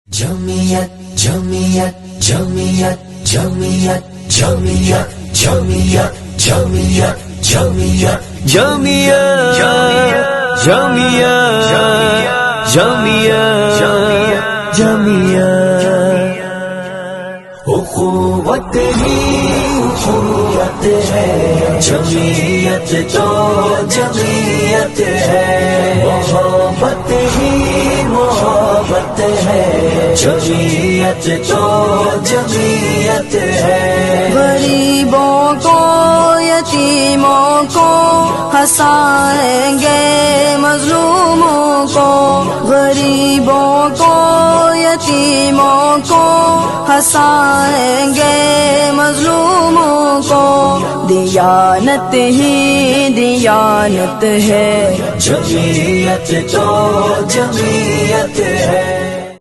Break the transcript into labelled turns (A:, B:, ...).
A: जमीयत जमीयत जमीयत जमीयत जमीयत जमीयत जमीयत जमीयत जमीयत जमीयत जमीयत जमीयत उखुवत ही उखुवत है, जमीयत तो जमीयत है, मोहब्बत ही मोहब्बत है, जमीयत तो जमीयत है।
B: गरीबों को यतीमों को हंसाएंगे मजलूमों को, गरीबों को यतीमों को हंसाएंगे मजलूमों को, दियानत ही दियानत है,
A: जमीयत तो जमीयत है।